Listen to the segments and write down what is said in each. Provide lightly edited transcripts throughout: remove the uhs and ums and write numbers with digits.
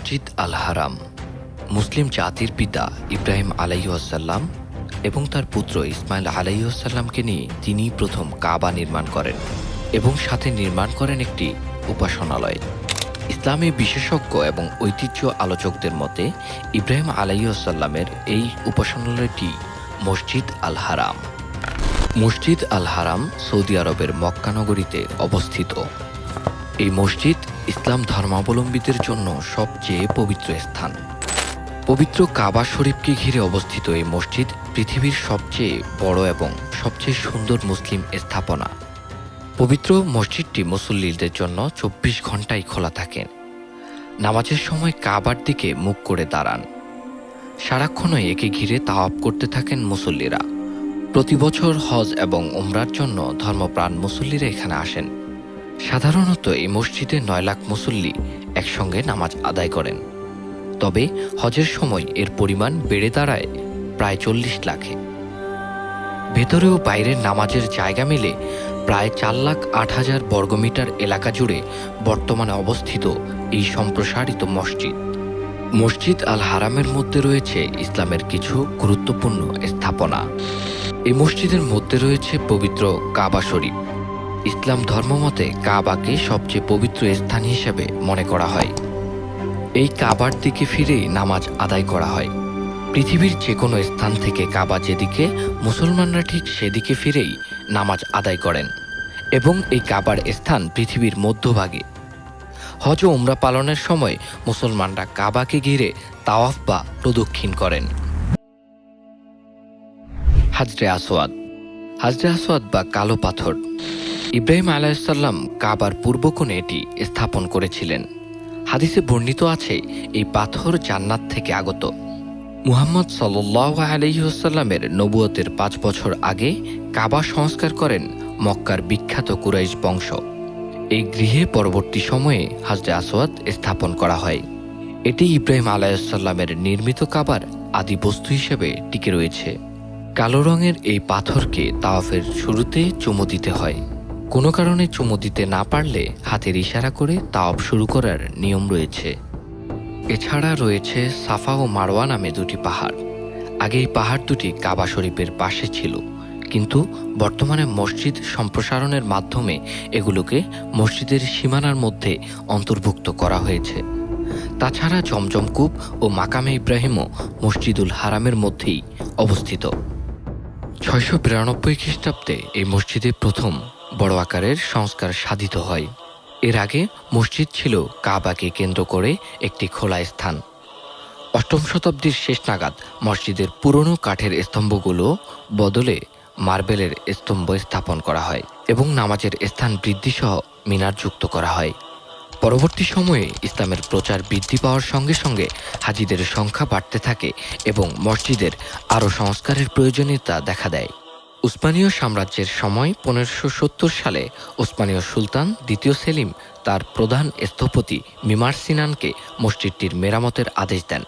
মসজিদ আল হারাম মুসলিম জাতির পিতা ইব্রাহিম আলাইহিসসালাম এবং তার পুত্র ইসমাইল আলাইহিসসালামকে নিয়ে তিনি প্রথম কাবা নির্মাণ করেন এবং সাথে নির্মাণ করেন একটি উপাসনালয়। ইসলামী বিশেষজ্ঞ এবং ঐতিহ্য আলোচকদের মতে ইব্রাহিম আলাইহিসসালামের এই উপাসনালয়টি মসজিদ আল হারাম। মসজিদ আল হারাম সৌদি আরবের মক্কা নগরীতে অবস্থিত। এই মসজিদ ইসলাম ধর্মাবলম্বীদের জন্য সবচেয়ে পবিত্র স্থান। পবিত্র কাবা শরীফকে ঘিরে অবস্থিত এই মসজিদ পৃথিবীর সবচেয়ে বড় এবং সবচেয়ে সুন্দর মুসলিম স্থাপনা। পবিত্র মসজিদটি মুসল্লিদের জন্য ২৪ ঘন্টাই খোলা থাকে। নামাজের সময় কাবার দিকে মুখ করে দাঁড়ান। সারাক্ষণই একে ঘিরে তাওয়াফ করতে থাকেন মুসল্লিরা। প্রতি বছর হজ এবং উমরার জন্য ধর্মপ্রাণ মুসল্লিরা এখানে আসেন। সাধারণত এই মসজিদে ৯ লাখ মুসল্লি একসঙ্গে নামাজ আদায় করেন, তবে হজের সময় এর পরিমাণ বেড়ে দাঁড়ায় প্রায় ৪০ লাখে। ভেতরে ও বাইরের নামাজের জায়গা মিলে প্রায় ৪,০৮,০০০ বর্গমিটার এলাকা জুড়ে বর্তমানে অবস্থিত এই সম্প্রসারিত মসজিদ। মসজিদ আল হারামের মধ্যে রয়েছে ইসলামের কিছু গুরুত্বপূর্ণ স্থাপনা। এই মসজিদের মধ্যে রয়েছে পবিত্র কাবা শরীফ। ইসলাম ধর্মমতে কাবাকে সবচেয়ে পবিত্র স্থান হিসেবে মনে করা হয়। এই কাবার দিকে ফিরেই নামাজ আদায় করা হয়। পৃথিবীর যে কোনো স্থান থেকে কাবা যেদিকে, মুসলমানরা ঠিক সেদিকে ফিরেই নামাজ আদায় করেন এবং এই কাবার স্থান পৃথিবীর মধ্যভাগে। হজ ও উমরা পালনের সময় মুসলমানরা কাবাকে ঘিরে তাওয়াফ বা প্রদক্ষিণ করেন। হাজরে আসওয়াদ। হাজরে আসওয়াদ বা কালো পাথর। ইব্রাহিম আলাইহিসসালাম কাবার পূর্ব কোণে এটি স্থাপন করেছিলেন। হাদিসে বর্ণিত আছে এই পাথর জান্নাত থেকে আগত। মুহাম্মদ সাল্লাল্লাহু আলাইহি ওয়াসাল্লামের নবুয়তের ৫ বছর আগে কাবা সংস্কার করেন মক্কার বিখ্যাত কুরাইশ বংশ। এই গৃহে পরবর্তী সময়ে হাজরে আসওয়াদ স্থাপন করা হয়। এটি ইব্রাহিম আলাইহিসসালামের নির্মিত কাবার আদি বস্তু হিসেবে টিকে রয়েছে। কালো রঙের এই পাথরকে তাওয়াফের শুরুতে চুমু দিতে হয়। কোনো কারণে চুমু দিতে না পারলে হাতের ইশারা করে তাওয়াফ শুরু করার নিয়ম রয়েছে। এছাড়া রয়েছে সাফা ও মারওয়া নামে দুটি পাহাড়। আগে এই পাহাড় দুটি কাবা শরীফের পাশে ছিল, কিন্তু বর্তমানে মসজিদ সম্প্রসারণের মাধ্যমে এগুলোকে মসজিদের সীমানার মধ্যে অন্তর্ভুক্ত করা হয়েছে। তাছাড়া জমজম কূপ ও মাকামে ইব্রাহিমও মসজিদুল হারামের মধ্যেই অবস্থিত। ৬৯২ খ্রিস্টাব্দে এই মসজিদে প্রথম বড় আকারের সংস্কার সাধিত হয়। এর আগে মসজিদ ছিল কাবাকে কেন্দ্র করে একটি খোলা স্থান। ৮ম শতাব্দীর শেষ নাগাদ মসজিদের পুরনো কাঠের স্তম্ভগুলো বদলে মার্বেলের স্তম্ভ স্থাপন করা হয় এবং নামাজের স্থান বৃদ্ধিসহ মিনার যুক্ত করা হয়। পরবর্তী সময়ে ইসলামের প্রচার বৃদ্ধি পাওয়ার সঙ্গে সঙ্গে হাজিদের সংখ্যা বাড়তে থাকে এবং মসজিদের আরও সংস্কারের প্রয়োজনীয়তা দেখা দেয়। উসমানীয় সাম্রাজ্যের সময় ১৫৭০ সালে ওসমানীয় সুলতান দ্বিতীয় সেলিম তার প্রধান স্থপতি মিমার সিনানকে মসজিদটির মেরামতের আদেশ দেন।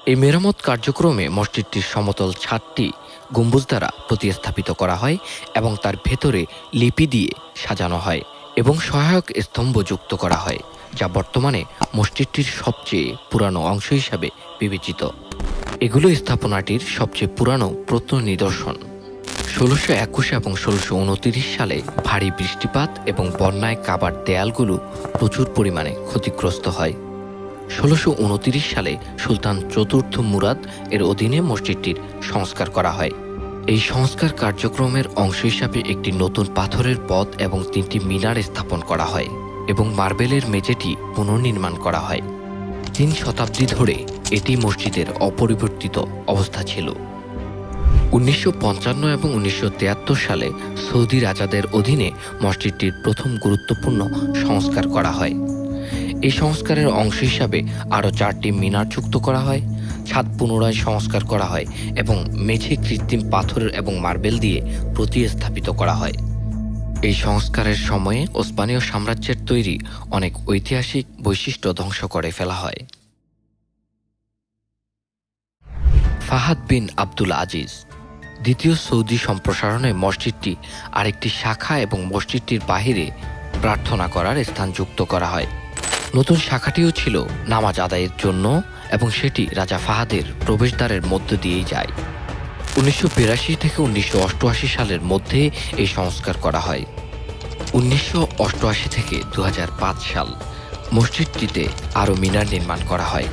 এই মেরামত কার্যক্রমে মসজিদটির সমতল ছাদটি গম্বুজ দ্বারা প্রতিস্থাপিত করা হয় এবং তার ভেতরে লিপি দিয়ে সাজানো হয় এবং সহায়ক স্তম্ভ যুক্ত করা হয়, যা বর্তমানে মসজিদটির সবচেয়ে পুরানো অংশ হিসাবে বিবেচিত। এগুলো স্থাপনাটির সবচেয়ে পুরানো প্রত্ননিদর্শন। ১৬২১ এবং ১৬২৯ সালে ভারী বৃষ্টিপাত এবং বন্যায় কাবার দেয়ালগুলো প্রচুর পরিমাণে ক্ষতিগ্রস্ত হয়। ১৬২৯ সালে সুলতান চতুর্থ মুরাদ এর অধীনে মসজিদটির সংস্কার করা হয়। এই সংস্কার কার্যক্রমের অংশ হিসাবে একটি নতুন পাথরের পথ এবং ৩টি মিনার স্থাপন করা হয় এবং মার্বেলের মেঝেটি পুনর্নির্মাণ করা হয়। ৩ শতাব্দী ধরে এটি মসজিদের অপরিবর্তিত অবস্থা ছিল। ১৯৫৫ এবং ১৯৭৩ সালে সৌদি রাজাদের অধীনে মসজিদটির প্রথম গুরুত্বপূর্ণ সংস্কার করা হয়। এই সংস্কারের অংশ হিসাবে আরও ৪টি মিনার যুক্ত করা হয়, ছাদ পুনরায় সংস্কার করা হয় এবং মেঝে কৃত্রিম পাথর এবং মার্বেল দিয়ে প্রতিস্থাপিত করা হয়। এই সংস্কারের সময়ে ওসমানীয় সাম্রাজ্যের তৈরি অনেক ঐতিহাসিক বৈশিষ্ট্য ধ্বংস করে ফেলা হয়। ফাহাদ বিন আব্দুল আজিজ। দ্বিতীয় সৌদি সম্প্রসারণে মসজিদটি আরেকটি শাখা এবং মসজিদটির বাহিরে প্রার্থনা করার স্থান যুক্ত করা হয়। নতুন শাখাটিও ছিল নামাজ আদায়ের জন্য এবং সেটি রাজা ফাহাদের প্রবেশদ্বারের মধ্য দিয়েই যায়। 1982 থেকে 1988 সালের মধ্যে এই সংস্কার করা হয়। 1988 থেকে 2005 সাল মসজিদটিতে আরও মিনার নির্মাণ করা হয়।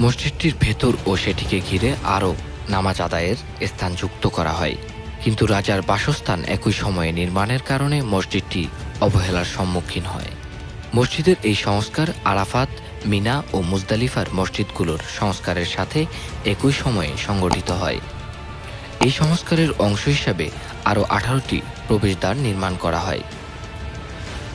মসজিদটির ভেতর ও সেটিকে ঘিরে আরও নামাজ আদায়ের স্থান যুক্ত করা হয়, কিন্তু রাজার বাসস্থান একই সময়ে নির্মাণের কারণে মসজিদটি অবহেলার সম্মুখীন হয়। মসজিদের এই সংস্কার আরাফাত, মিনা ও মুজদালিফার মসজিদগুলোর সংস্কারের সাথে একই সময়ে সংগঠিত হয়। এই সংস্কারের অংশ হিসাবে আরও 18টি প্রবেশদ্বার নির্মাণ করা হয়।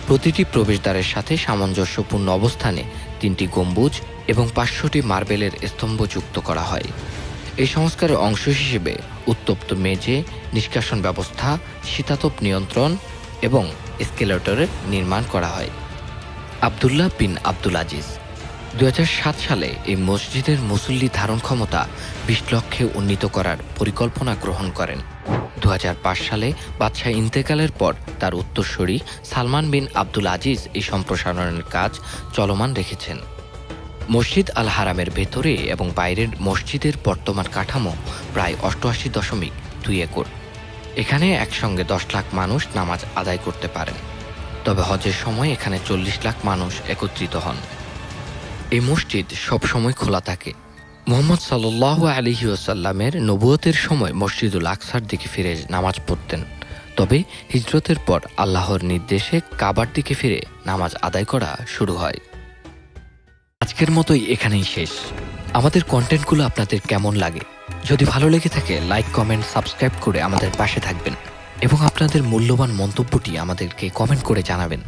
প্রতিটি প্রবেশদ্বারের সাথে সামঞ্জস্যপূর্ণ অবস্থানে 3টি গম্বুজ এবং 500টি মার্বেলের স্তম্ভ যুক্ত করা হয়। এই সংস্কারের অংশ হিসেবে উত্তপ্ত মেঝে, নিষ্কাশন ব্যবস্থা, শীতাতপ নিয়ন্ত্রণ এবং এসকেলেটরের নির্মাণ করা হয়। আবদুল্লাহ বিন আব্দুল আজিজ 2007 সালে এই মসজিদের মুসল্লি ধারণ ক্ষমতা 20 লক্ষে উন্নীত করার পরিকল্পনা গ্রহণ করেন। 2005 সালে বাদশাহ ইন্তেকালের পর তার উত্তরসূরি সালমান বিন আব্দুল আজিজ এই সম্প্রসারণের কাজ চলমান রেখেছেন। মসজিদ আল হারামের ভেতরে এবং বাইরের মসজিদের বর্তমান কাঠামো প্রায় 88.2 একর। এখানে একসঙ্গে 10 লাখ মানুষ নামাজ আদায় করতে পারেন, তবে হজের সময় এখানে 40 লাখ মানুষ একত্রিত হন। এই মসজিদ সবসময় খোলা থাকে। মুহাম্মদ সাল্লাল্লাহু আলাইহি ওয়াসাল্লামের নবুয়তের সময় মসজিদুল আকসার দিকে ফিরে নামাজ পড়তেন, তবে হিজরতের পর আল্লাহর নির্দেশে কাবার দিকে ফিরে নামাজ আদায় করা শুরু হয়। আজকের মতোই এখানেই শেষ। আমাদের কন্টেন্টগুলো আপনাদের কেমন লাগে? যদি ভালো লেগে থাকে লাইক, কমেন্ট, সাবস্ক্রাইব করে আমাদের পাশে থাকবেন এবং আপনাদের মূল্যবান মন্তব্যটি আমাদেরকে কমেন্ট করে জানাবেন।